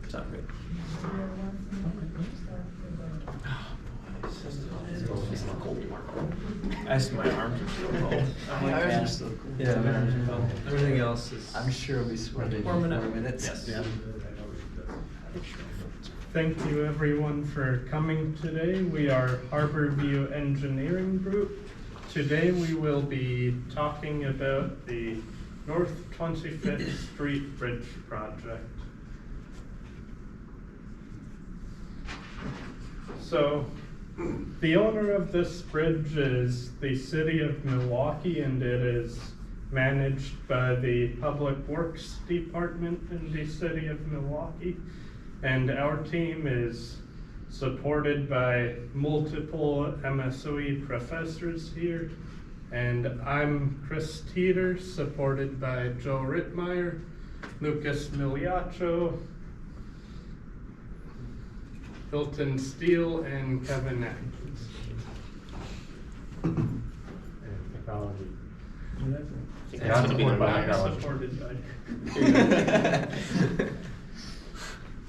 Sound good. My arms are still cold. Ours are still cool. Yeah, my arms are cold. Everything else is. I'm sure it'll be sweating in 4 minutes. Yes. Yeah. Thank you everyone for coming today. We are Harborview Engineering Group. Today we will be talking about the North 25th Street Bridge project. So, the owner of this bridge is the City of Milwaukee, and it is managed by the Public Works Department in the City of Milwaukee. And our team is supported by multiple MSOE professors here. And I'm Chris Teeter, supported by Joe Rittmeyer, Lucas Migliaccio, Hilton, Steele, and Kevin Akins. And technology. I think that's gonna be the background. Supported by.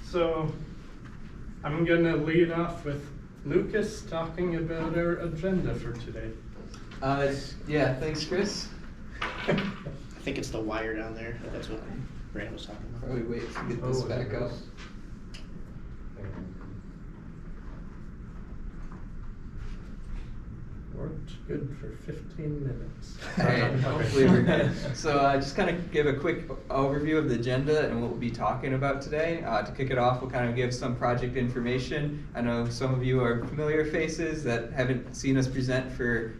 So, I'm gonna lead off with Lucas talking about our agenda for today. Yeah, thanks, Chris. I think it's the wire down there. That's what Brand was talking about. Probably wait to get this back up. Worked good for 15 minutes. Alright, hopefully we're good. So just kind of give a quick overview of the agenda and what we'll be talking about today. To kick it off, we'll kind of give some project information. I know some of you are familiar faces that haven't seen us present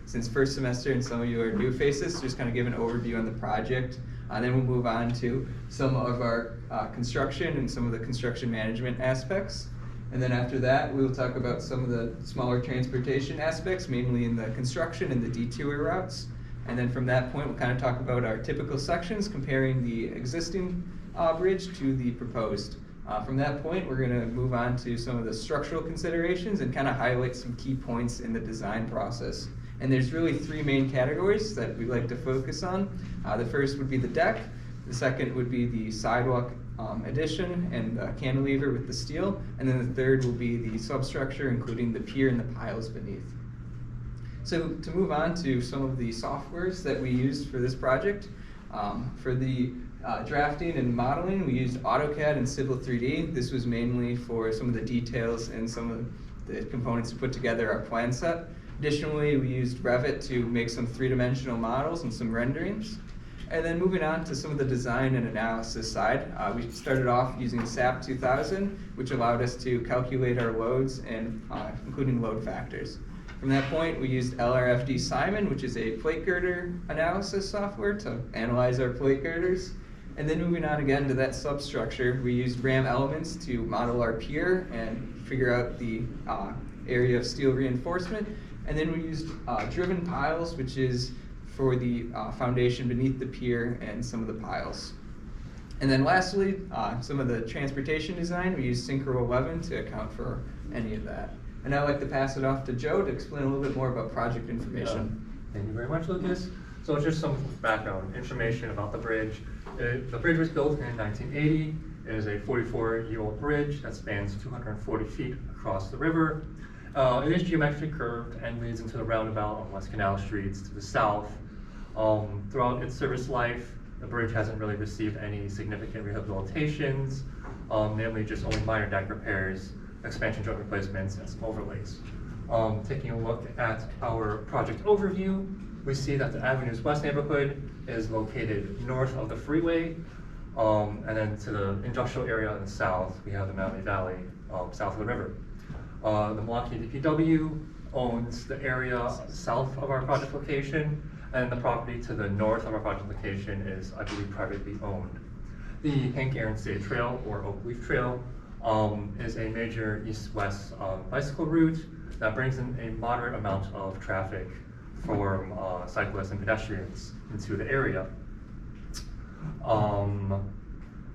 since first semester, and some of you are new faces, so just kind of give an overview on the project. Then we'll move on to some of our construction and some of the construction management aspects. And then after that, we'll talk about some of the smaller transportation aspects, mainly in the construction and the detour routes. And then from that point, we'll kind of talk about our typical sections, comparing the existing bridge to the proposed. From that point, we're going to move on to some of the structural considerations and kind of highlight some key points in the design process. And there's really three main categories that we like to focus on. The first would be the deck. The second would be the sidewalk addition and cantilever with the steel, and then the third will be the substructure, including the pier and the piles beneath. So to move on to some of the softwares that we used for this project, for the drafting and modeling, we used AutoCAD and Civil 3D. This was mainly for some of the details and some of the components to put together our plan set. Additionally, we used Revit to make some three-dimensional models and some renderings. And then moving on to some of the design and analysis side, we started off using SAP 2000, which allowed us to calculate our loads and including load factors. From that point, we used LRFD Simon, which is a plate girder analysis software to analyze our plate girders. And then moving on again to that substructure, we used RAM Elements to model our pier and figure out the area of steel reinforcement. And then we used Driven Piles, which is for the foundation beneath the pier and some of the piles. And then lastly, some of the transportation design, we used Synchro 11 to account for any of that. And I'd like to pass it off to Joe to explain a little bit more about project information. Thank you very much, Lucas. So just some background information about the bridge. The bridge was built in 1980. It is a 44-year-old bridge that spans 240 feet across the river. It is geometrically curved and leads into the roundabout on West Canal Streets to the south. Throughout its service life, the bridge hasn't really received any significant rehabilitations, namely just only minor deck repairs, expansion joint replacements, and some overlays. Taking a look at our project overview, we see that the Avenues West neighborhood is located north of the freeway, and then to the industrial area in the south, we have the Maui Valley south of the river. The Milwaukee DPW owns the area south of our project location, and the property to the north of our project location is, I believe, privately owned. The Hank Aaron State Trail, or Oak Leaf Trail, is a major east-west bicycle route that brings in a moderate amount of traffic for cyclists and pedestrians into the area. One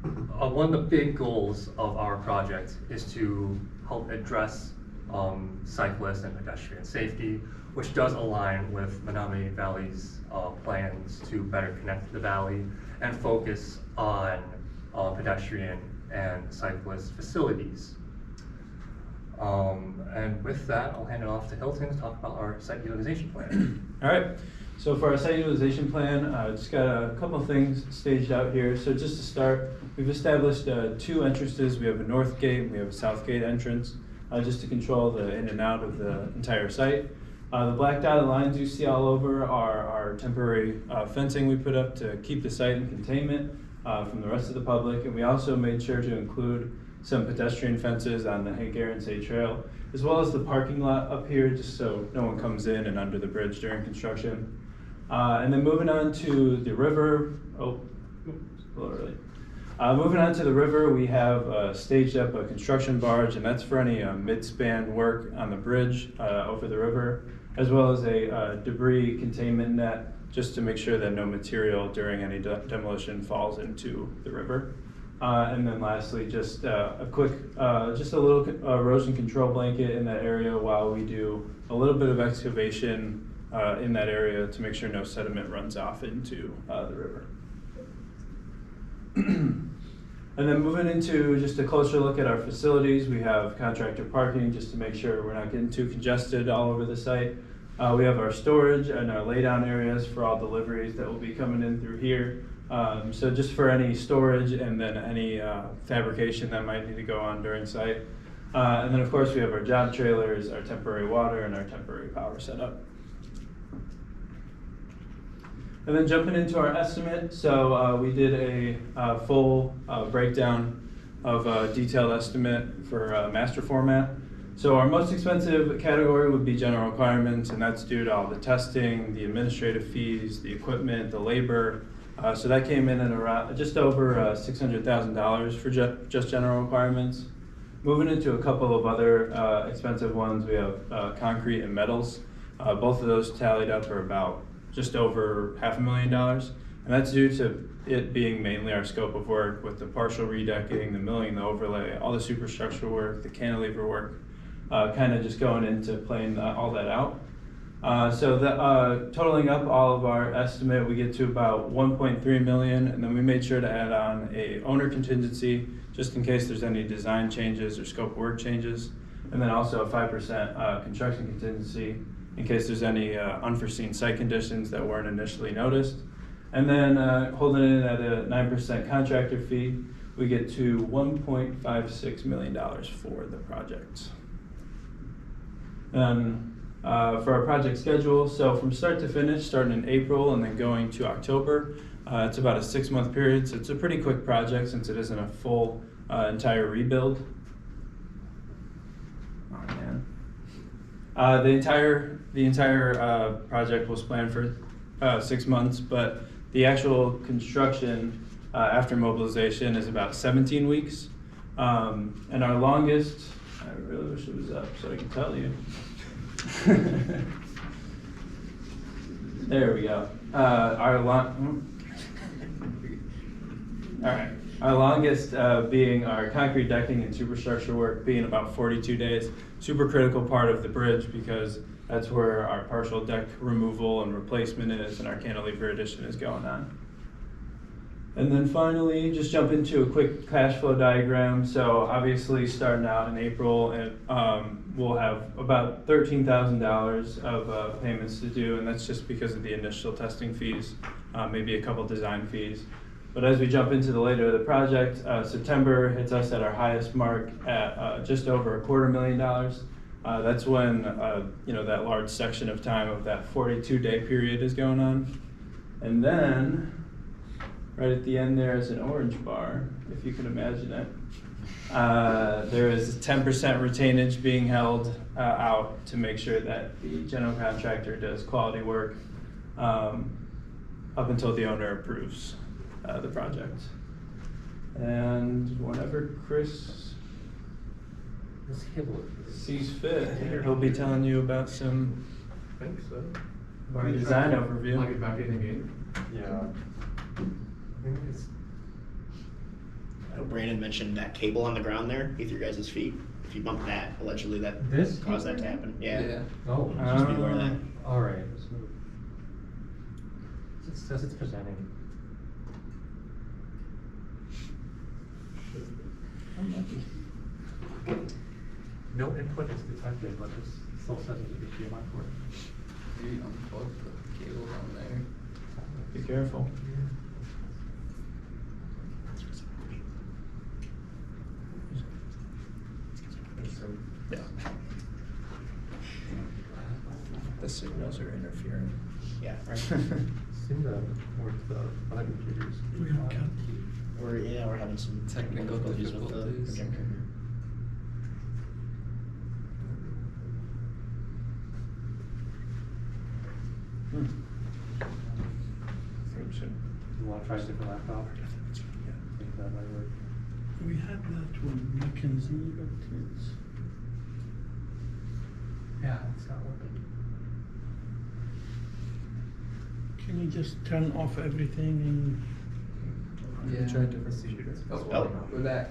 of the big goals of our project is to help address cyclist and pedestrian safety, which does align with Menominee Valley's plans to better connect the valley and focus on pedestrian and cyclist facilities. And with that, I'll hand it off to Hilton to talk about our site utilization plan. All right, so for our site utilization plan, just got a couple of things staged out here. So just to start, we've established 2 entrances. We have a north gate and we have a south gate entrance, just to control the in and out of the entire site. The black dotted lines you see all over are our temporary fencing we put up to keep the site in containment from the rest of the public. And we also made sure to include some pedestrian fences on the Hank Aaronsay Trail, as well as the parking lot up here, just so no one comes in and under the bridge during construction. And then moving on to the river, a little early. Moving on to the river, we have staged up a construction barge, and that's for any mid-span work on the bridge over the river, as well as a debris containment net, just to make sure that no material during any demolition falls into the river. And then lastly, just a quick, just a little erosion control blanket in that area while we do a little bit of excavation in that area to make sure no sediment runs off into the river. And then moving into just a closer look at our facilities, we have contractor parking just to make sure we're not getting too congested all over the site. We have our storage and our laydown areas for all deliveries that will be coming in through here. So just for any storage and then any fabrication that might need to go on during site. And then of course we have our job trailers, our temporary water, and our temporary power setup. And then jumping into our estimate, so we did a full breakdown of a detailed estimate for master format. So our most expensive category would be general requirements, and that's due to all the testing, the administrative fees, the equipment, the labor. So that came in at around just over $600,000 for just general requirements. Moving into a couple of other expensive ones, we have concrete and metals. Both of those tallied up are about just over $500,000, and that's due to it being mainly our scope of work with the partial redecking, the milling, the overlay, all the superstructure work, the cantilever work, kind of just going into playing all that out. So totaling up all of our estimate, we get to about 1.3 million, and then we made sure to add on a owner contingency just in case there's any design changes or scope of work changes, and then also a 5% construction contingency in case there's any unforeseen site conditions that weren't initially noticed. And then holding it at a 9% contractor fee, we get to $1.56 million for the project. And for our project schedule, so from start to finish, starting in April and then going to October, it's about a 6-month period, so it's a pretty quick project since it isn't a full entire rebuild. Oh man. The entire project was planned for 6 months, but the actual construction after mobilization is about 17 weeks. And our longest, I really wish it was up so I can tell you. There we go. Our longest being our concrete decking and superstructure work being about 42 days. Super critical part of the bridge because that's where our partial deck removal and replacement is and our cantilever addition is going on. And then finally, just jump into a quick cash flow diagram. So obviously starting out in April, we'll have about $13,000 of payments to do, and that's just because of the initial testing fees, maybe a couple design fees. But as we jump into the later of the project, September hits us at our highest mark at just over $250,000. That's when that large section of time of that 42-day period is going on. And then right at the end there is an orange bar, if you can imagine it. There is 10% retainage being held out to make sure that the general contractor does quality work up until the owner approves the project. And whenever Chris sees fit, he'll be telling you about some I think so. of our design overview. Like it back in the game? Yeah. I think it's I know Brandon mentioned that cable on the ground there beneath your guys' feet. If you bump that, allegedly that This caused that to cable? happen. Yeah. Oh. Just be aware of that. All right. It says it's presenting. No input is detected, but it still says it's a HDMI port. Maybe unplug the cable on there. Be careful. Yeah. The signals are interfering. Yeah, right. Seem to work the other computers. We're having some Technical difficulties with the difficulties. projector here. You want to try a different laptop? I think that might work. We had that one, Mackenzie, but it's. Yeah, it's not working. Can you just turn off everything Yeah. Try different computers. Oh. We're back.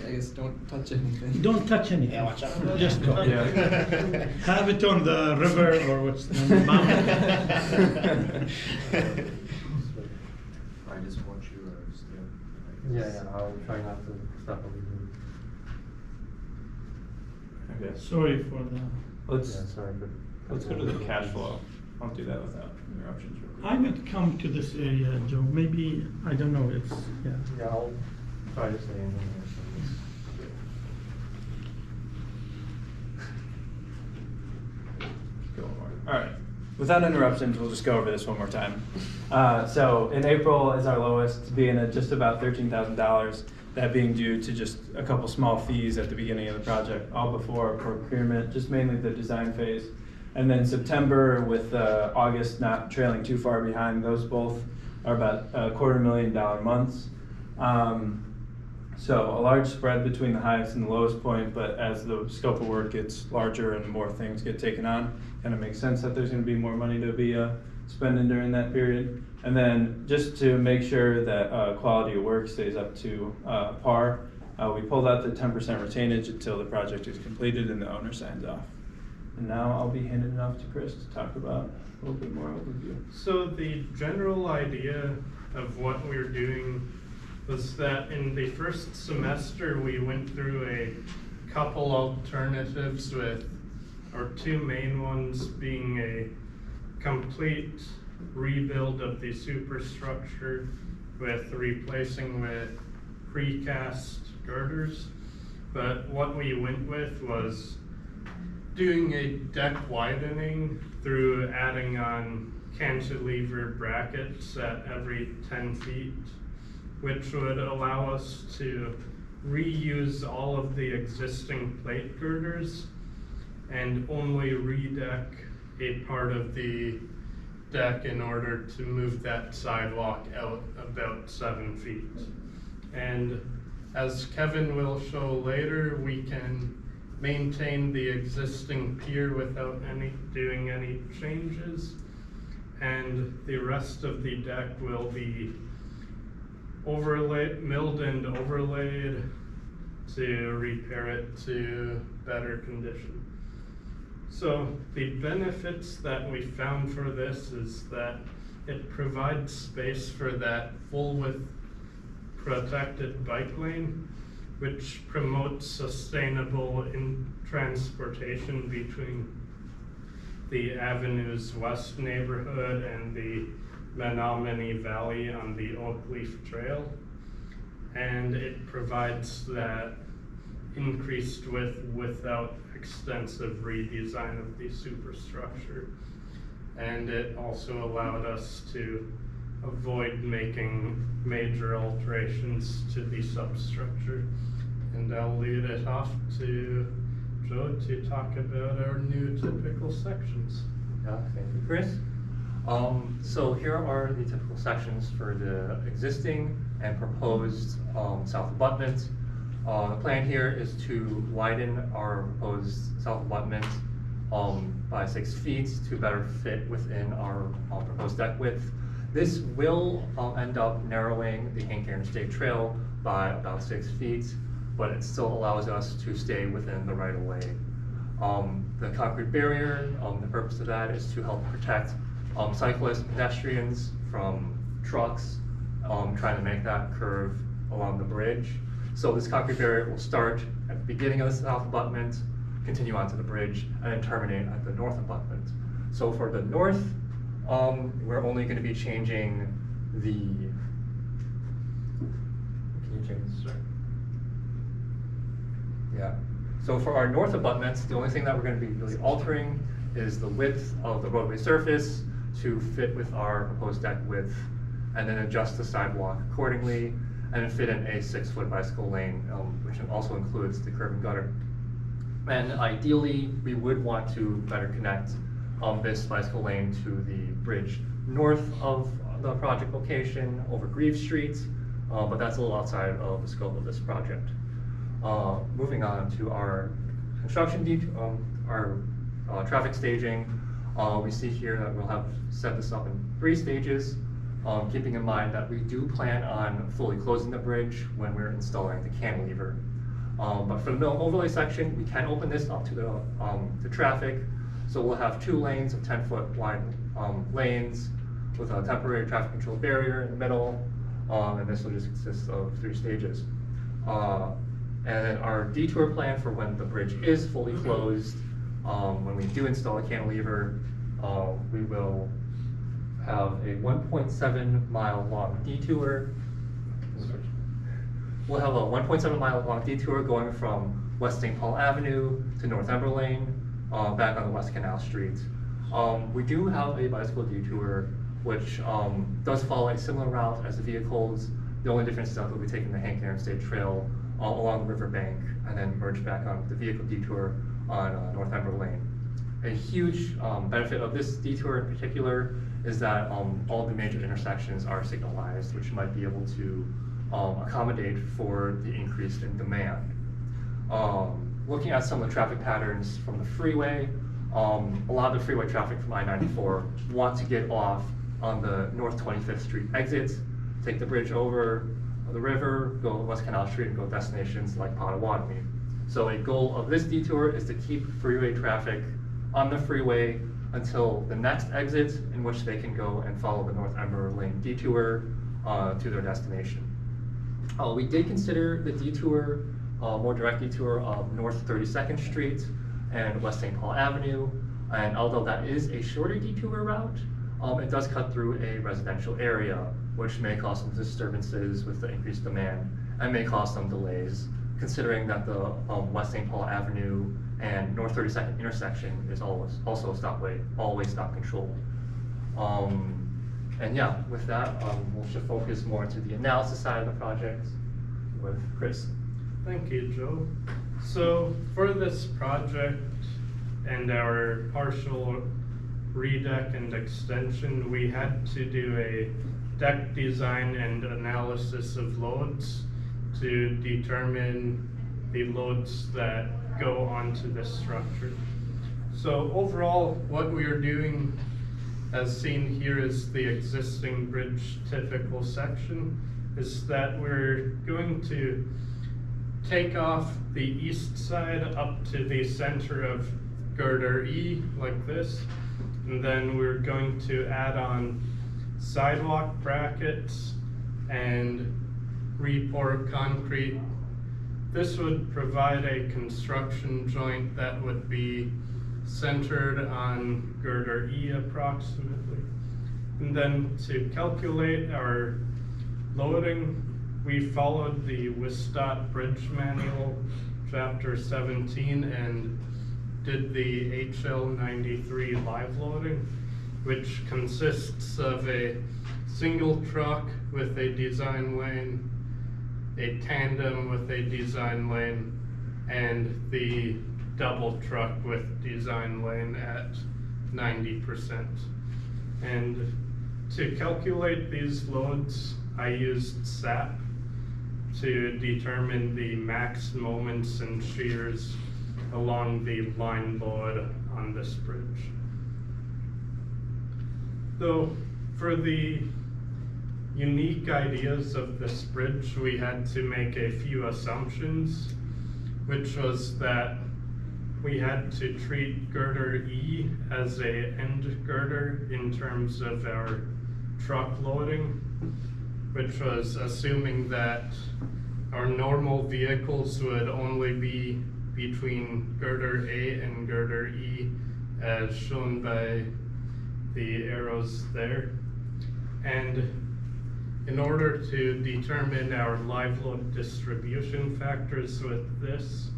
I guess don't touch anything. and don't touch anything? Yeah, watch out. Just go. Yeah. Have it on the river or what's the name? Mountain. I just want you to stay. Yeah, I'll try not to stop everything. Okay. Sorry for the. Let's Yeah, sorry for. let's go to the cash flow. I'll do that without interruptions. real quick. I would come to this area, Joe. Maybe, I don't know, it's, yeah. Yeah, I'll try to stay in here. Go more. All right. Without interruptions, we'll just go over this one more time. So in April is our lowest, being at just about $13,000. That being due to just a couple small fees at the beginning of the project, all before procurement, just mainly the design phase. And then September with August not trailing too far behind, those both are about $250,000 months. So a large spread between the highest and the lowest point, but as the scope of work gets larger and more things get taken on, kind of makes sense that there's going to be more money to be spending during that period. And then just to make sure that quality of work stays up to par, we pulled out the 10% retainage until the project is completed and the owner signs off. And now I'll be handing it off to Chris to talk about a little bit more overview. So the general idea of what we're doing was that in the first semester, we went through a couple alternatives with, or two main ones being a complete rebuild of the superstructure with replacing with precast girders. But what we went with was doing a deck widening through adding on cantilever brackets at every 10 feet, which would allow us to reuse all of the existing plate girders and only redeck a part of the deck in order to move that sidewalk out about 7 feet. And as Kevin will show later, we can maintain the existing pier without doing any changes, and the rest of the deck will be milled and overlaid to repair it to better condition. So the benefits that we found for this is that it provides space for that full width protected bike lane, which promotes sustainable transportation between the Avenues West neighborhood and the Menominee Valley on the Oak Leaf Trail. And it provides that increased width without extensive redesign of the superstructure. And it also allowed us to avoid making major alterations to the substructure. And I'll lead it off to Joe to talk about our new typical sections. Yeah, thank you, Chris. So here are the typical sections for the existing and proposed south abutment. The plan here is to widen our proposed south abutment by 6 feet to better fit within our proposed deck width. This will end up narrowing the Hank Interstate Trail by about 6 feet, but it still allows us to stay within the right of way. The concrete barrier, the purpose of that is to help protect cyclists and pedestrians from trucks trying to make that curve along the bridge. So this concrete barrier will start at the beginning of the south abutment, continue onto the bridge, and then terminate at the north abutment. So for the north, we're only going to be changing the, can you change this? Sorry. Yeah. So for our north abutments, the only thing that we're going to be really altering is the width of the roadway surface to fit with our proposed deck width, and then adjust the sidewalk accordingly, and then fit in a 6-foot bicycle lane, which also includes the curb and gutter. And ideally, we would want to better connect this bicycle lane to the bridge north of the project location over Grieve Street, but that's a little outside of the scope of this project. Moving on to our construction our traffic staging, we see here that we'll have set this up in 3 stages, keeping in mind that we do plan on fully closing the bridge when we're installing the cantilever. But for the middle overlay section, we can open this up to the traffic. So we'll have 2 lanes of 10-foot wide lanes with a temporary traffic control barrier in the middle, and this will just consist of 3 stages. And then our detour plan for when the bridge is fully closed, when we do install a cantilever, we will have a 1.7 mile long detour. We'll have a 1.7 mile long detour going from West St. Paul Avenue to North Ember Lane, back on the West Canal Street. We do have a bicycle detour, which does follow a similar route as the vehicles. The only difference is that we'll be taking the Hank Aaron State Trail along the riverbank and then merge back on the vehicle detour on North Ember Lane. A huge benefit of this detour in particular is that all the major intersections are signalized, which might be able to accommodate for the increase in demand. Looking at some of the traffic patterns from the freeway, a lot of the freeway traffic from I-94 want to get off on the North 25th Street exit, take the bridge over the river, go West Canal Street, and go destinations like Potawatomi. So a goal of this detour is to keep freeway traffic on the freeway until the next exit, in which they can go and follow the North Ember Lane detour to their destination. We did consider the detour, more direct detour of North 32nd Street and West St. Paul Avenue, and although that is a shorter detour route, it does cut through a residential area, which may cause some disturbances with the increased demand and may cause some delays, considering that the West St. Paul Avenue and North 32nd intersection is also a all-way stop control. And yeah, with that, we'll shift focus more into the analysis side of the project with Chris. Thank you, Joe. So for this project and our partial redeck and extension, we had to do a deck design and analysis of loads to determine the loads that go onto this structure. So overall, what we are doing, as seen here, is the existing bridge typical section, is that we're going to take off the east side up to the center of girder E like this, and then we're going to add on sidewalk brackets and re-pour concrete. This would provide a construction joint that would be centered on girder E approximately. And then to calculate our loading, we followed the WSDOT Bridge Manual, Chapter 17, and did the HL93 live loading, which consists of a single truck with a design lane, a tandem with a design lane, and the double truck with design lane at 90%. And to calculate these loads, I used SAP to determine the max moments and shears along the line load on this bridge. Though for the unique ideas of this bridge, we had to make a few assumptions, which was that we had to treat girder E as a end girder in terms of our truck loading, which was assuming that our normal vehicles would only be between girder A and girder E, as shown by the arrows there. And in order to determine our live load distribution factors with this,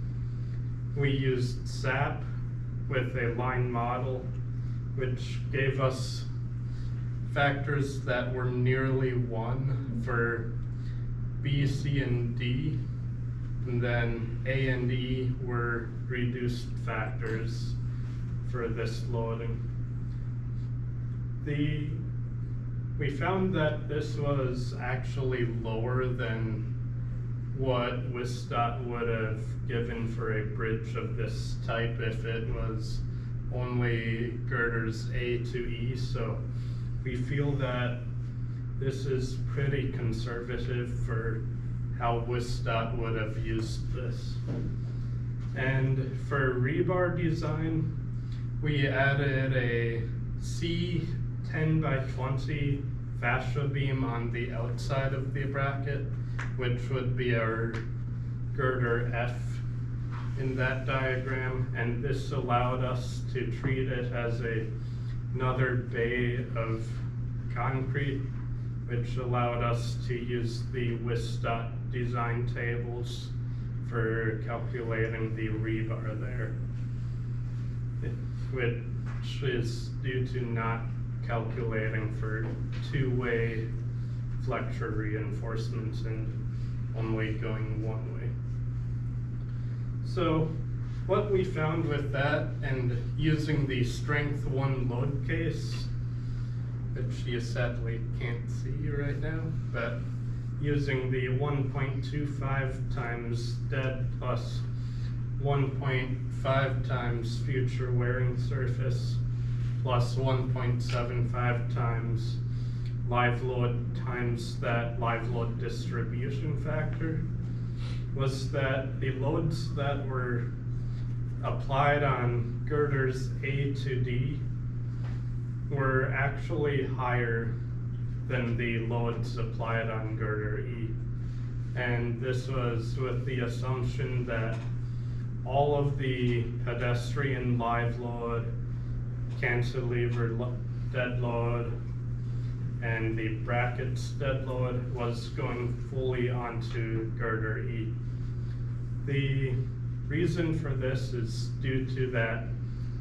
we used SAP with a line model, which gave us factors that were nearly 1 for B, C, and D, and then A and E were reduced factors for this loading. We found that this was actually lower than what WSDOT would have given for a bridge of this type if it was only girders A to E. So we feel that this is pretty conservative for how WSDOT would have used this. And for rebar design, we added a C 10 by 20 fascia beam on the outside of the bracket, which would be our girder F in that diagram, and this allowed us to treat it as another bay of concrete, which allowed us to use the WSDOT design tables for calculating the rebar there, which is due to not calculating for two-way flexure reinforcements and only going one way. So what we found with that, and using the strength 1 load case, which you sadly can't see right now, but using the 1.25 times dead plus 1.5 times future wearing surface plus 1.75 times live load times that live load distribution factor, was that the loads that were applied on girders A to D were actually higher than the loads applied on girder E. And this was with the assumption that all of the pedestrian live load, cantilever dead load, and the brackets dead load was going fully onto girder E. The reason for this is due to that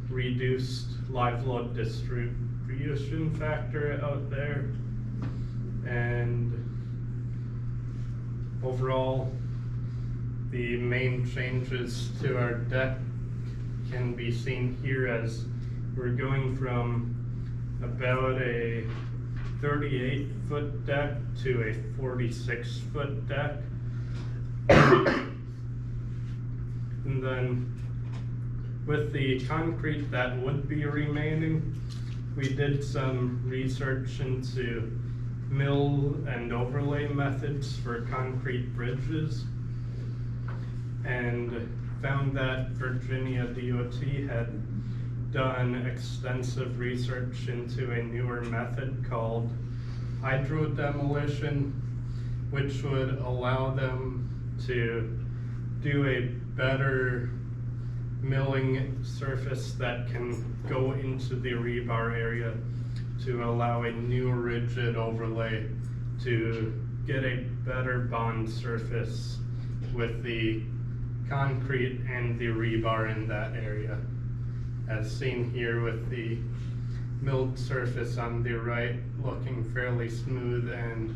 reduced live load distribution factor out there, and overall the main changes to our deck can be seen here, as we're going from about a 38-foot deck to a 46-foot deck. And then with the concrete that would be remaining, we did some research into mill and overlay methods for concrete bridges, and found that Virginia DOT had done extensive research into a newer method called hydro demolition, which would allow them to do a better milling surface that can go into the rebar area to allow a new rigid overlay to get a better bond surface with the concrete and the rebar in that area, as seen here with the milled surface on the right looking fairly smooth and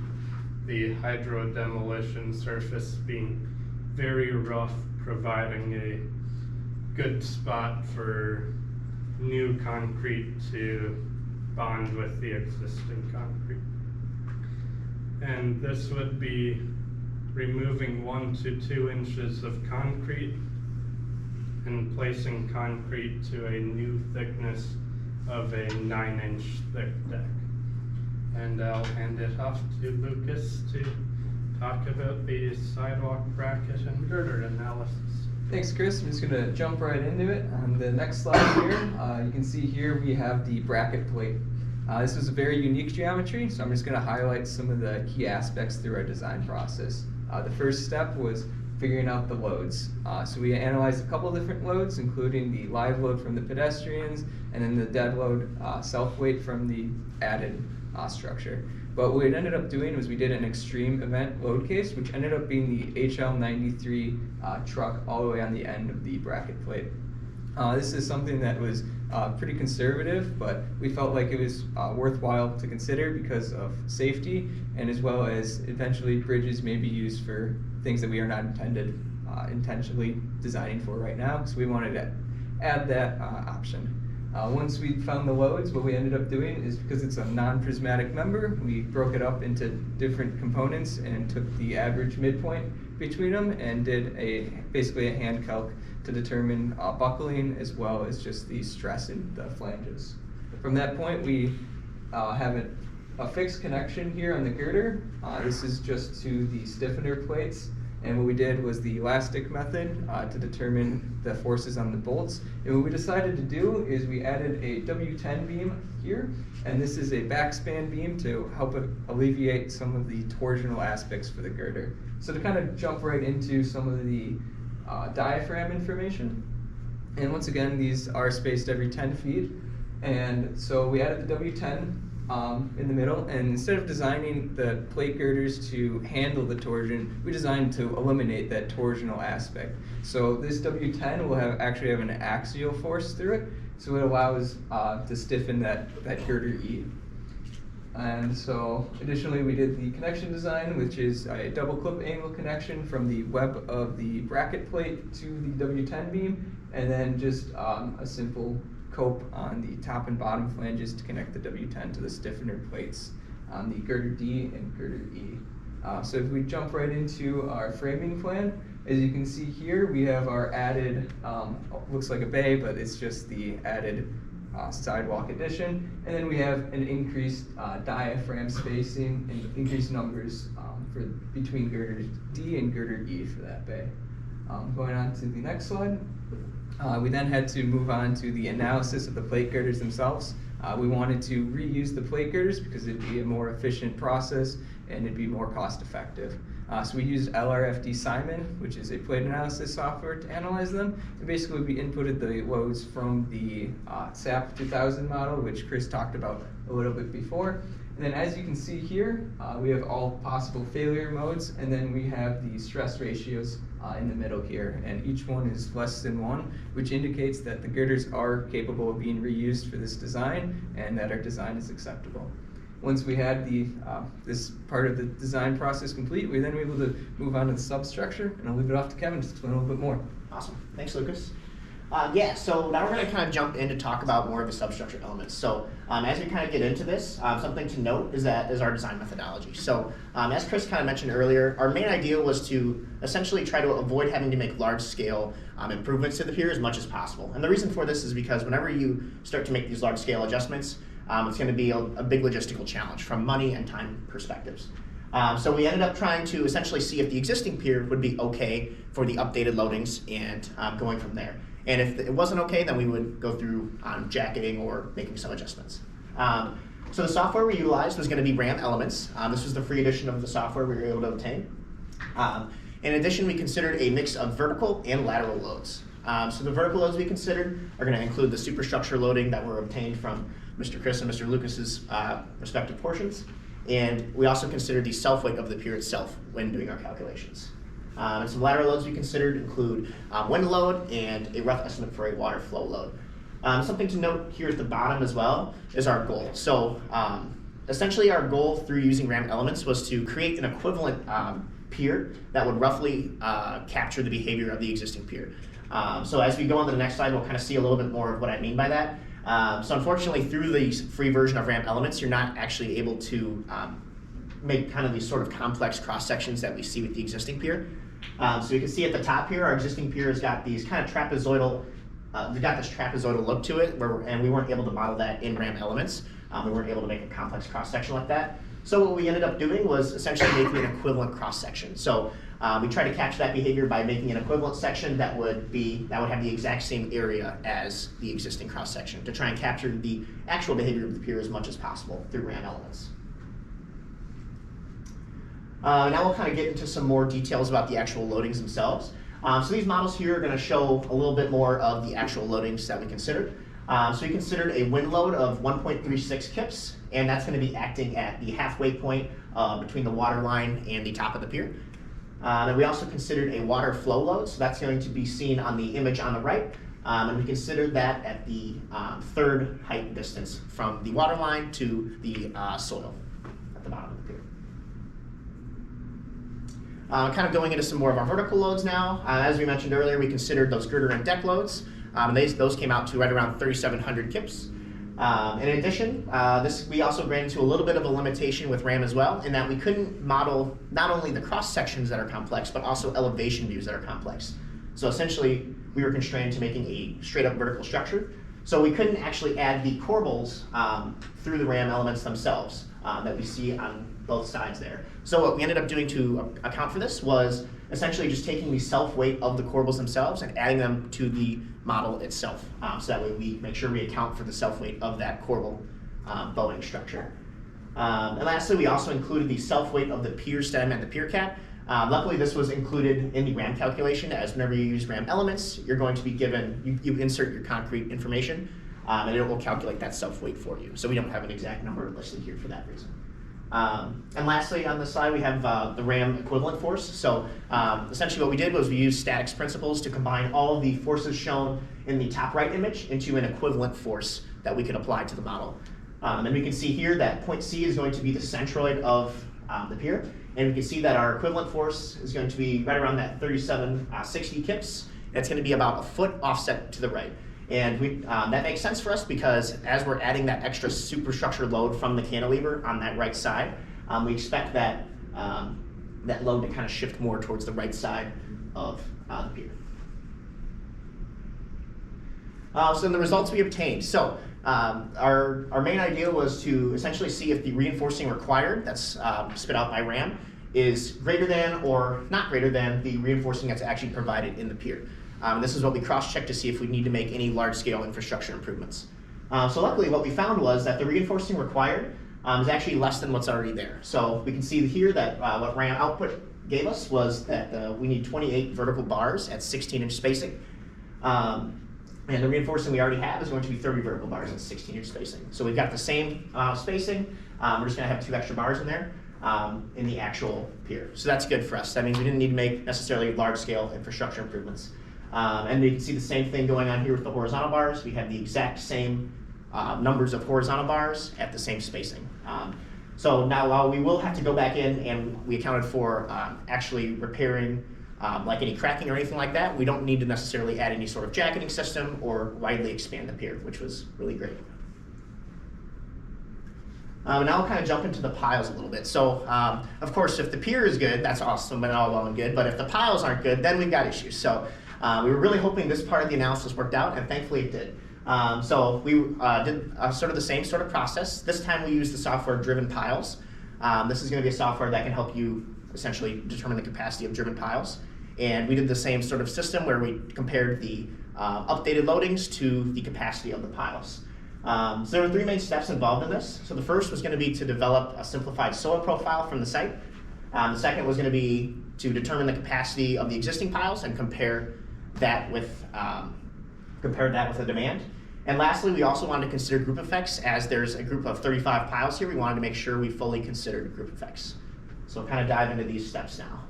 the hydro demolition surface being very rough, providing a good spot for new concrete to bond with the existing concrete. And this would be removing 1 to 2 inches of concrete and placing concrete to a new thickness of a 9-inch thick deck. And I'll hand it off to Lucas to talk about the sidewalk bracket and girder analysis. Thanks, Chris. I'm just going to jump right into it. On the next slide here, you can see here we have the bracket plate. This was a very unique geometry, so I'm just going to highlight some of the key aspects through our design process. The first step was figuring out the loads. So we analyzed a couple different loads, including the live load from the pedestrians, and then the dead load self-weight from the added structure. But what we ended up doing was we did an extreme event load case, which ended up being the HL93 truck all the way on the end of the bracket plate. This is something that was pretty conservative, but we felt like it was worthwhile to consider because of safety, and as well as eventually bridges may be used for things that we are not intentionally designing for right now. So we wanted to add that option. Once we found the loads, what we ended up doing is, because it's a non-prismatic member, we broke it up into different components and took the average midpoint between them and did basically a hand calc to determine buckling as well as just the stress in the flanges. From that point, we have a fixed connection here on the girder. This is just to the stiffener plates. And what we did was the elastic method to determine the forces on the bolts. And what we decided to do is we added a W10 beam here, and this is a backspan beam to help alleviate some of the torsional aspects for the girder. So to kind of jump right into some of the diaphragm information, and once again, these are spaced every 10 feet. And so we added the W10 in the middle, and instead of designing the plate girders to handle the torsion, we designed to eliminate that torsional aspect. So this W10 will actually have an axial force through it, so it allows to stiffen that girder E. And so additionally, we did the connection design, which is a double clip angle connection from the web of the bracket plate to the W10 beam, and then just a simple cope on the top and bottom flanges to connect the W10 to the stiffener plates on the girder D and girder E. So if we jump right into our framing plan, as you can see here, we have our added, looks like a bay, but it's just the added sidewalk addition. And then we have an increased diaphragm spacing and increased numbers for between girder D and girder E for that bay. Going on to the next slide. We then had to move on to the analysis of the plate girders themselves. We wanted to reuse the plate girders because it'd be a more efficient process and it'd be more cost effective. So we used LRFD Simon, which is a plate analysis software, to analyze them. And basically we inputted the loads from the SAP 2000 model, which Chris talked about a little bit before. And then as you can see here, we have all possible failure modes, and then we have the stress ratios in the middle here, and each one is less than 1, which indicates that the girders are capable of being reused for this design and that our design is acceptable. Once we had this part of the design process complete, we then were able to move on to the substructure, and I'll leave it off to Kevin to explain a little bit more. Awesome. Thanks, Lucas. So now we're going to kind of jump in to talk about more of the substructure elements. So as we kind of get into this, something to note is our design methodology. So as Chris kind of mentioned earlier, our main idea was to essentially try to avoid having to make large-scale improvements to the pier as much as possible. And the reason for this is because whenever you start to make these large-scale adjustments, it's going to be a big logistical challenge from money and time perspectives. So we ended up trying to essentially see if the existing pier would be okay for the updated loadings and going from there. And if it wasn't okay, then we would go through jacketing or making some adjustments. So the software we utilized was going to be RAM Elements. This was the free edition of the software we were able to obtain. In addition, we considered a mix of vertical and lateral loads. So the vertical loads we considered are going to include the superstructure loading that were obtained from Mr. Chris and Mr. Lucas's respective portions. And we also considered the self-weight of the pier itself when doing our calculations. And some lateral loads we considered include wind load and a rough estimate for a water flow load. Something to note here at the bottom as well is our goal. So essentially our goal through using RAM Elements was to create an equivalent pier that would roughly capture the behavior of the existing pier. So as we go on to the next slide, we'll kind of see a little bit more of what I mean by that. So unfortunately, through the free version of RAM Elements, you're not actually able to make kind of these sort of complex cross sections that we see with the existing pier. So you can see at the top here, our existing pier has got these kind of trapezoidal, we've got this trapezoidal look to it, and we weren't able to model that in RAM Elements. We weren't able to make a complex cross section like that. So what we ended up doing was essentially making an equivalent cross section. So we tried to capture that behavior by making an equivalent section that would have the exact same area as the existing cross section to try and capture the actual behavior of the pier as much as possible through RAM Elements. Now we'll kind of get into some more details about the actual loadings themselves. So these models here are going to show a little bit more of the actual loadings that we considered. So we considered a wind load of 1.36 kips, and that's going to be acting at the halfway point between the water line and the top of the pier. And we also considered a water flow load, so that's going to be seen on the image on the right. And we considered that at the third height distance from the water line to the soil at the bottom of the pier. Kind of going into some more of our vertical loads now. As we mentioned earlier, we considered those girder and deck loads. Those came out to right around 3,700 kips. In addition, we also ran into a little bit of a limitation with RAM as well, in that we couldn't model not only the cross sections that are complex, but also elevation views that are complex. So essentially, we were constrained to making a straight up vertical structure. So we couldn't actually add the corbels through the RAM elements themselves that we see on both sides there. So what we ended up doing to account for this was essentially just taking the self-weight of the corbels themselves and adding them to the model itself. So that way we make sure we account for the self-weight of that corbel bowing structure. And lastly, we also included the self-weight of the pier stem and the pier cap. Luckily, this was included in the RAM calculation, as whenever you use RAM elements, you're going to be given, you insert your concrete information, and it will calculate that self-weight for you. So we don't have an exact number listed here for that reason. And lastly, on this slide, we have the RAM equivalent force. So essentially what we did was we used statics principles to combine all of the forces shown in the top right image into an equivalent force that we could apply to the model. And we can see here that point C is going to be the centroid of the pier. And we can see that our equivalent force is going to be right around that 3760 kips. It's going to be about a foot offset to the right. And that makes sense for us because as we're adding that extra superstructure load from the cantilever on that right side, we expect that, that load to kind of shift more towards the right side of the pier. So in the results we obtained, so our main idea was to essentially see if the reinforcing required, that's spit out by RAM, is greater than or not greater than the reinforcing that's actually provided in the pier. This is what we cross-checked to see if we need to make any large-scale infrastructure improvements. So luckily what we found was that the reinforcing required is actually less than what's already there. So we can see here that what RAM output gave us was that we need 28 vertical bars at 16-inch spacing. And the reinforcing we already have is going to be 30 vertical bars at 16-inch spacing. So we've got the same spacing. We're just going to have 2 extra bars in there in the actual pier. So that's good for us. That means we didn't need to make necessarily large-scale infrastructure improvements. And you can see the same thing going on here with the horizontal bars. We have the exact same numbers of horizontal bars at the same spacing. So now while we will have to go back in and we accounted for actually repairing like any cracking or anything like that, we don't need to necessarily add any sort of jacketing system or widely expand the pier, which was really great. Now we'll kind of jump into the piles a little bit. So of course, if the pier is good, that's awesome and all well and good, but if the piles aren't good, then we've got issues. So we were really hoping this part of the analysis worked out, and thankfully it did. So we did sort of the same sort of process. This time we used the software Driven Piles. This is going to be a software that can help you essentially determine the capacity of driven piles. And we did the same sort of system where we compared the updated loadings to the capacity of the piles. So there were 3 main steps involved in this. So the first was going to be to develop a simplified soil profile from the site. The second was going to be to determine the capacity of the existing piles and compare that with the demand. And lastly, we also wanted to consider group effects. As there's a group of 35 piles here, we wanted to make sure we fully considered group effects. So we'll kind of dive into these steps now.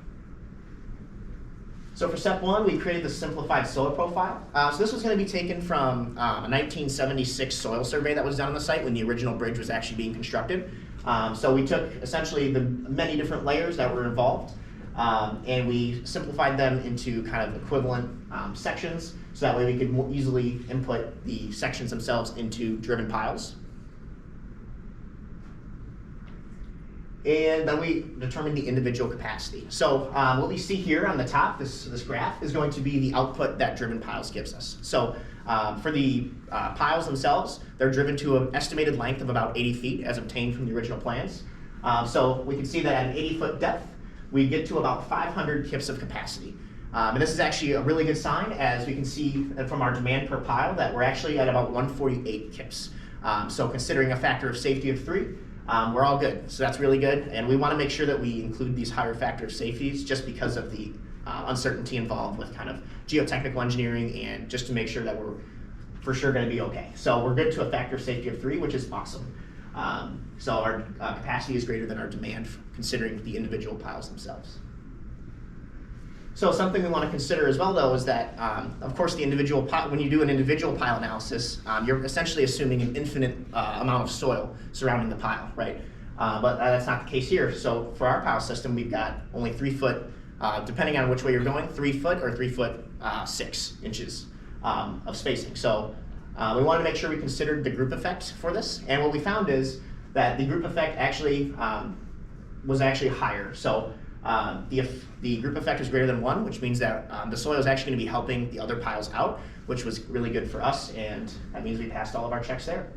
So for step 1, we created the simplified soil profile. So this was going to be taken from a 1976 soil survey that was done on the site when the original bridge was actually being constructed. So we took essentially the many different layers that were involved, and we simplified them into kind of equivalent sections, so that way we could more easily input the sections themselves into driven piles. And then we determined the individual capacity. So what we see here on the top, this graph, is going to be the output that driven piles gives us. So for the piles themselves, they're driven to an estimated length of about 80 feet as obtained from the original plans. So we can see that at an 80-foot depth, we get to about 500 kips of capacity. And this is actually a really good sign, as we can see from our demand per pile that we're actually at about 148 kips. So considering a factor of safety of 3, we're all good. So that's really good. And we want to make sure that we include these higher factor of safeties just because of the uncertainty involved with kind of geotechnical engineering and just to make sure that we're for sure going to be okay. So we're good to a factor of safety of 3, which is awesome. So our capacity is greater than our demand considering the individual piles themselves. So something we want to consider as well, though, is that, of course, the individual pile, when you do an individual pile analysis, you're essentially assuming an infinite amount of soil surrounding the pile, right? But that's not the case here. So for our pile system, we've got only 3 foot, depending on which way you're going, 3 foot or 3 foot 6 inches of spacing. So we wanted to make sure we considered the group effect for this. And what we found is that the group effect actually was actually higher. So the group effect was greater than 1, which means that the soil is actually going to be helping the other piles out, which was really good for us, and that means we passed all of our checks there.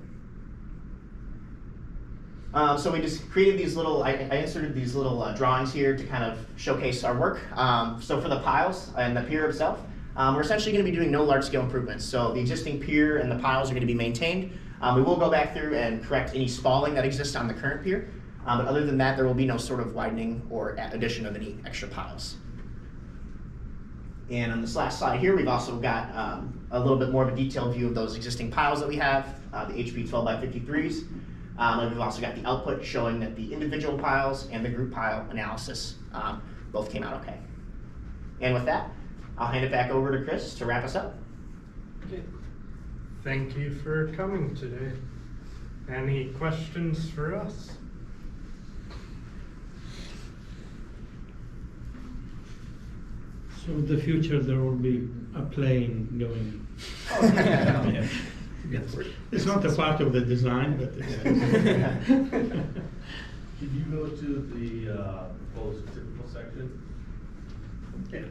So we just created these little, I inserted these little drawings here to kind of showcase our work. So for the piles and the pier itself, we're essentially going to be doing no large-scale improvements. So the existing pier and the piles are going to be maintained. We will go back through and correct any spalling that exists on the current pier. But other than that, there will be no sort of widening or addition of any extra piles. And on this last slide here, we've also got a little bit more of a detailed view of those existing piles that we have, the HP 12x53s. And we've also got the output showing that the individual piles and the group pile analysis both came out okay. And with that, I'll hand it back over to Chris to wrap us up. Okay. Thank you for coming today. Any questions for us? So in the future there will be a plane going. Oh, yeah. Yeah. Yes. It's not a part of the design, but it's Can you go to the proposed typical section? Yeah.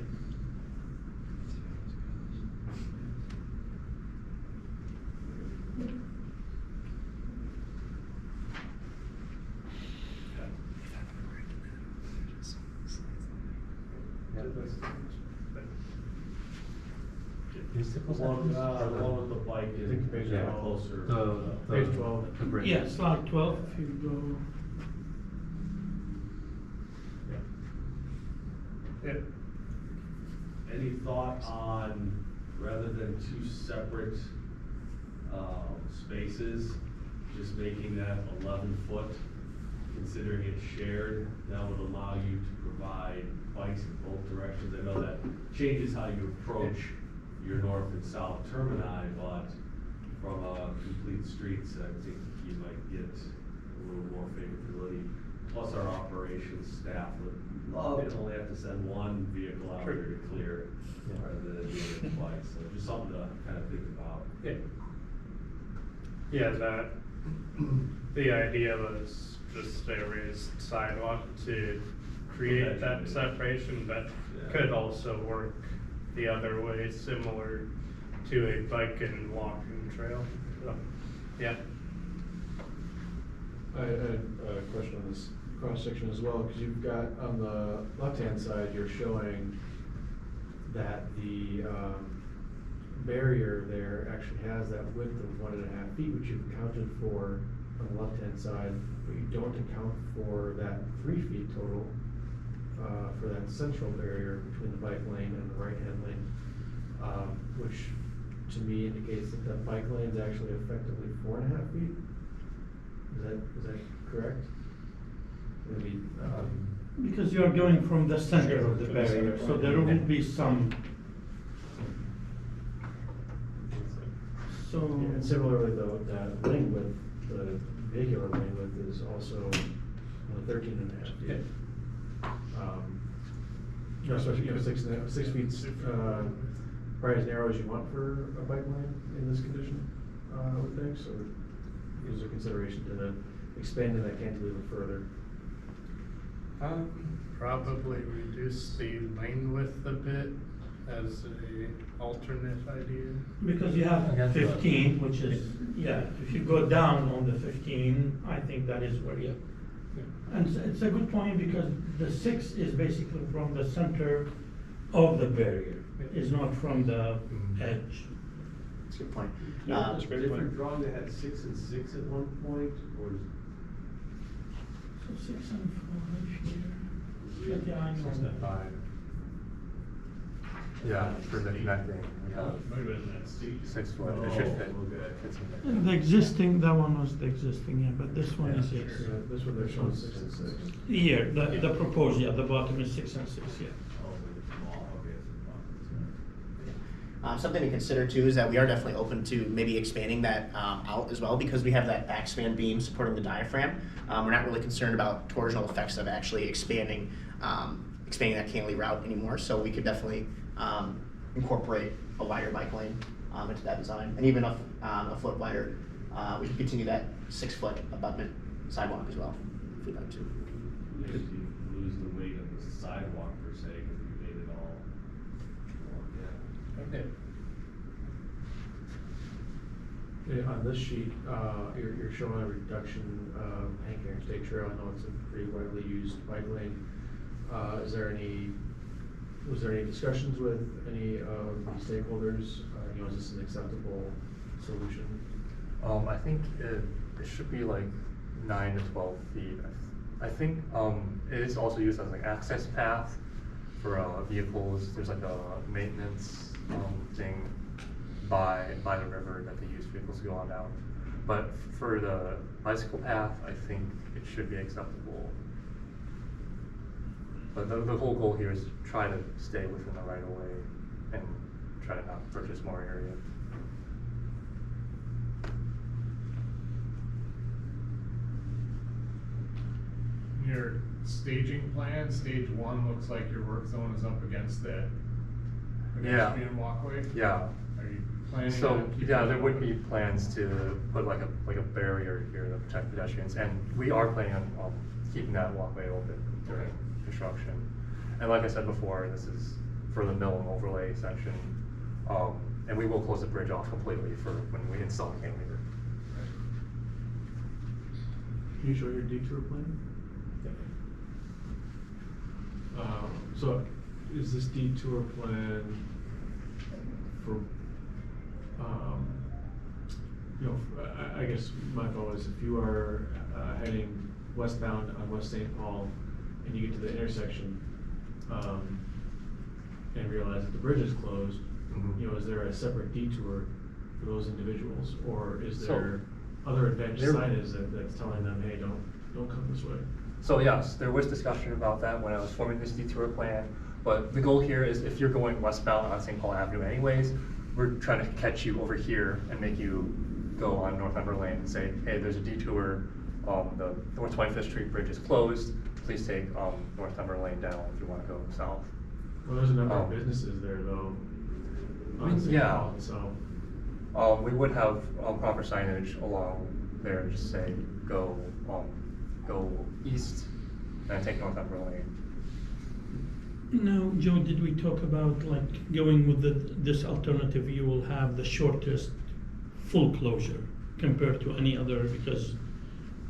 One with the bike is closer. Page 12. The bridge. yeah, slide 12. If you go. Yeah. Any thought on, rather than 2 separate spaces, just making that 11 foot, considering it shared, that would allow you to provide bikes in both directions. I know that changes how you approach your north and south termini, but from a complete streets, I think you might get a little more favorability. Plus our operations staff would love to only have to send 1 vehicle out there to clear rather than doing it twice. So just something to kind of think about. Yeah. Yeah, that, the idea was just a raised sidewalk to create that separation, but could also work the other way, similar to a bike and walking trail. So, yeah. I had a question on this cross section as well, because you've got on the left-hand side, you're showing that the barrier there actually has that width of 1.5 feet, which you've accounted for on the left-hand side, but you don't account for that 3 feet total for that central barrier between the bike lane and the right-hand lane, which to me indicates that the bike lane is actually effectively 4.5 feet. Is that correct? Maybe, Because you are going from the center of the barrier, so there will be some. So. and similarly though, that lane width, the vehicular lane width is also 13.5 feet. Especially, 6 feet, probably as narrow as you want for a bike lane in this condition, I would think, so is a consideration to expanding that cantilever further. Probably reduce the lane width a bit as a alternate idea. Because you have 15, which is, yeah, if you go down on the 15, I think that is where you. And it's a good point because the 6 is basically from the center of the barrier. It's not from the edge. That's a good point. Different drawing that had 6 and 6 at one point, or So 6 and 5 here. But yeah, I know. 6 and 5. Yeah, for the connecting, we have Maybe in that seat. 6 foot, it should fit. Fits in there. And the existing, that one was the existing, yeah, but this one Yeah, is 6. Yeah, this one they're showing 6 and 6. Here, the proposed, yeah, the bottom is 6 and 6, yeah. Oh, it's small, okay, it's a Something to consider too is that we are definitely open to maybe expanding that out as well, because we have that back span beam supporting the diaphragm. We're not really concerned about torsional effects of actually expanding that cantilever out anymore. So we could definitely incorporate a wider bike lane into that design, and even a foot wider. We could continue that 6 foot abutment sidewalk as well, if we'd like to. If you lose the weight of the sidewalk per se, because you made it all, yeah. Okay. Yeah, on this sheet, you're showing a reduction of Hank State Trail. I know it's a pretty widely used bike lane. Was there any discussions with any of the stakeholders? Is this an acceptable solution? I think it should be like 9 to 12 feet. I think it is also used as like access path for vehicles. There's like a maintenance thing by the river that they use vehicles to go on down. But for the bicycle path, I think it should be acceptable. But the whole goal here is to try to stay within the right of way and try to not purchase more area. Your staging plan, stage 1 looks like your work zone is up against that pedestrian walkway. Yeah. Are you planning So on keeping yeah, there that would up? be plans to put like a barrier here to protect pedestrians, and we are planning on keeping that walkway open during construction. And like I said before, this is for the mill and overlay section, and we will close the bridge off completely for when we install the cantilever. Can you show your detour plan? So is this detour plan for, I guess my goal is if you are heading westbound on West St. Paul and you get to the intersection and realize that the bridge is closed, Mhm. Is there a separate detour for those individuals, or is So, there other advantage there- signage that's telling them, hey, don't come this way? So yes, there was discussion about that when I was forming this detour plan, but the goal here is if you're going westbound on St. Paul Avenue anyways, we're trying to catch you over here and make you go on Northumberland Lane and say, hey, there's a detour, the North 25th Street Bridge is closed, please take Northumberland Lane down if you want to go south. Well, there's a number of businesses there though. On St. Yeah. Paul, so. We would have proper signage along there, just say, go east and take Northumberland Lane. Now, Joe, did we talk about like going with this alternative? You will have the shortest full closure compared to any other, because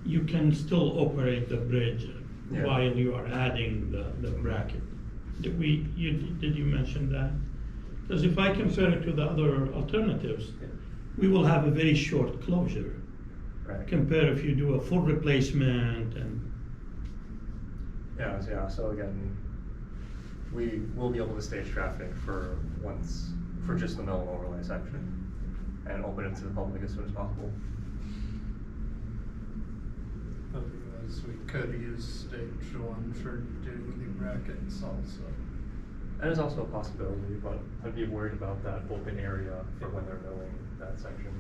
you can still operate the bridge Yeah. while you are adding the bracket. Did you mention that? Because if I compare it to the other alternatives, we will have a very short closure. Right. Compare if you do a full replacement and. Yeah, so again, we will be able to stage traffic for just the mill and overlay section and open it to the public as soon as possible. Otherwise, we could use stage 1 for doing the brackets also. That is also a possibility, but I'd be worried about that open area for when they're milling that section.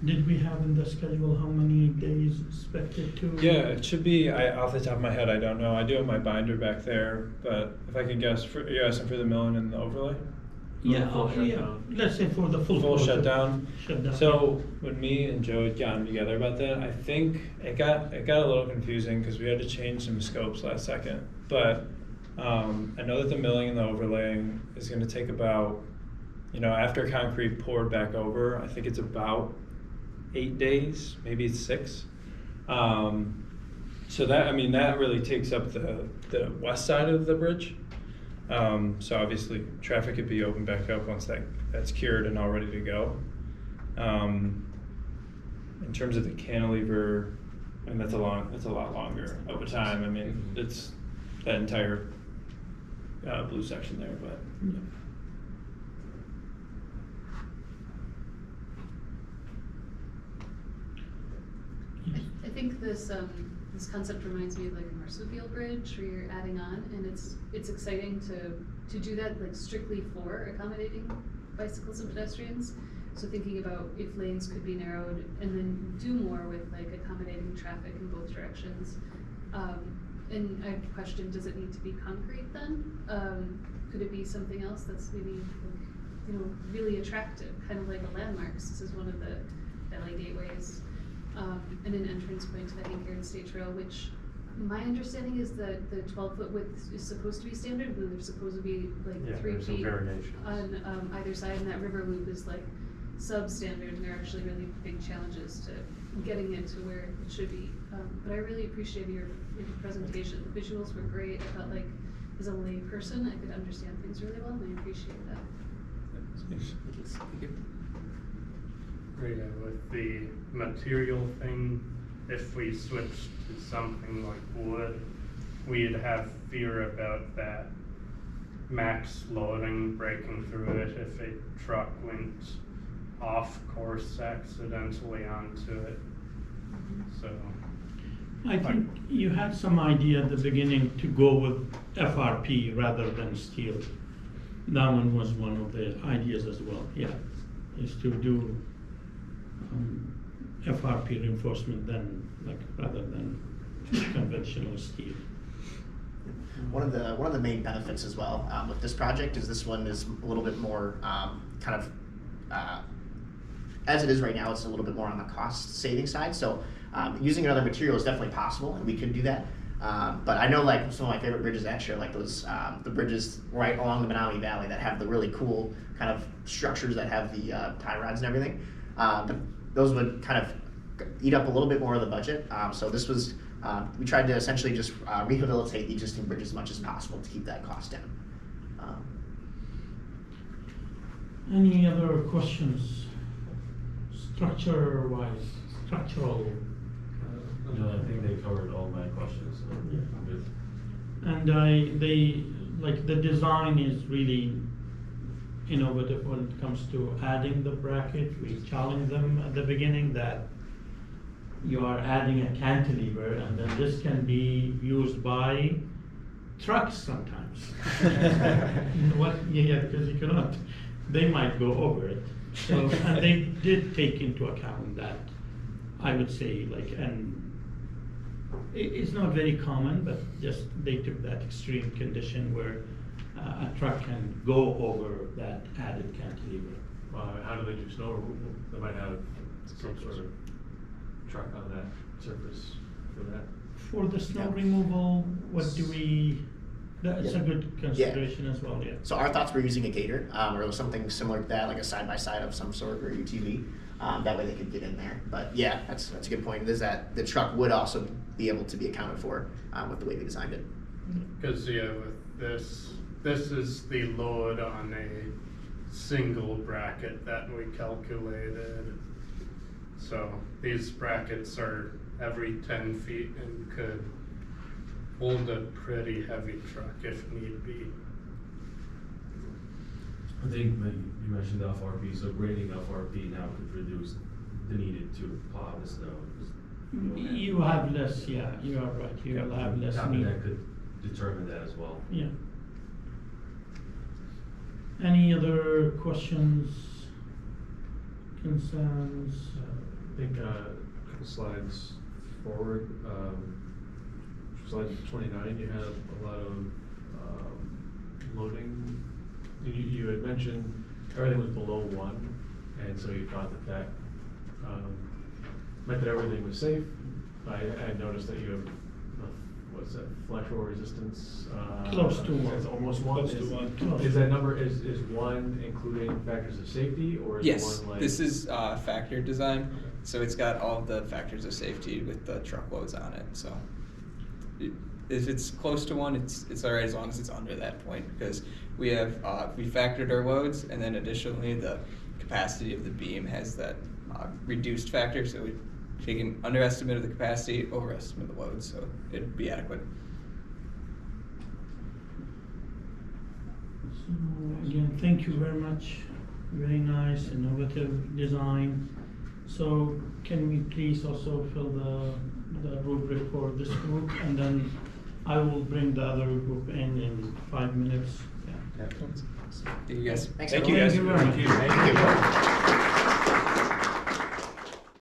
Did we have in the schedule how many days expected to? Yeah, it should be, off the top of my head, I don't know. I do have my binder back there, but if I could guess, you're asking for the milling and the overlay? Yeah, Full yeah, shutdown. let's say for the full. Full closure. shutdown. Shutdown. So when me and Joe had gotten together about that, I think it got a little confusing because we had to change some scopes last second. But I know that the milling and the overlaying is going to take about, after concrete poured back over, I think it's about 8 days, maybe it's 6. So that really takes up the west side of the bridge. So obviously traffic could be opened back up once that's cured and all ready to go. In terms of the cantilever, And that's a lot longer of a time. I mean, it's that entire blue section there, but. Yeah. I think this this concept reminds me of like a marsupial bridge where you're adding on, and it's exciting to do that like strictly for accommodating bicycles and pedestrians. So thinking about if lanes could be narrowed and then do more with like accommodating traffic in both directions. And I have a question, does it need to be concrete then? Could it be something else that's maybe like, you know, really attractive, kind of like a landmarks? This is one of the LA gateways. And an entrance point to the Hank State Trail, which my understanding is that the 12-foot width is supposed to be standard, but there's supposed to be like 3 there's some feet variations on either side, and that river loop is like substandard, and there are actually really big challenges to getting it to where it should be. But I really appreciated your presentation. The visuals were great. I felt like as a lay person, I could understand things really well, and I appreciate that. Yeah, with the material thing, if we switched to something like wood, we'd have fear about that max loading breaking through it if a truck went off course accidentally onto it. So I think you had some idea at the beginning to go with FRP rather than steel. That one was one of the ideas as well, yeah, is to do FRP reinforcement rather than conventional steel. One of the main benefits as well with this project is this one is a little bit more kind of as it is right now. It's a little bit more on the cost saving side. So using another material is definitely possible, and we could do that. But I know like some of my favorite bridges actually are like those the bridges right along the Menominee Valley that have the really cool kind of structures that have the tie rods and everything. But those would kind of eat up a little bit more of the budget. So this was, we tried to essentially just rehabilitate the existing bridge as much as possible to keep that cost down. Any other questions? Structural. No, I think they covered all my questions, so I'm good. And they like the design is really innovative when it comes to adding the bracket. We challenge them at the beginning that you are adding a cantilever, and then this can be used by trucks sometimes. Because you cannot, they might go over it. So, and they did take into account that, I would say, and it's not very common, but just they took that extreme condition where a truck can go over that added cantilever. How do they do snow removal? They might have some sort of truck on that surface for that. For the snow removal, what do we, that's a good consideration as well, yeah. So our thoughts were using a gator or something similar to that, like a side-by-side of some sort or UTV. That way they could get in there. But yeah, that's a good point. Is that the truck would also be able to be accounted for with the way we designed it. because with this is the load on a single bracket that we calculated. So these brackets are every 10 feet and could hold a pretty heavy truck if need be. I think that you mentioned the FRP, so grading FRP now could reduce the needed to plow the snow. You have less, yeah, you are right, you will have less need. That could determine that as well. Yeah. Any other questions, concerns? I think a couple slides forward, slide 29, you have a lot of loading. You had mentioned everything was below 1, and so you thought that meant that everything was safe. I noticed that you have, what's that, flash-roll resistance? Close to 1. It's almost 1. Close to 1. Is that number, is 1 including factors of safety, or is Yes, 1 like? this is factor design, so it's got all of the factors of safety with the truckloads on it. So if it's close to 1, it's all right as long as it's under that point, because we have we factored our loads, and then additionally the capacity of the beam has that reduced factor, so taking underestimate of the capacity, overestimate of the load, so it'd be adequate. So again, thank you very much. Very nice, innovative design. So can we please also fill the rubric for this group, and then I will bring the other group in 5 minutes. Yeah. Thank you guys. Thanks, Thank you everyone. guys. Thank you very much. Thank you.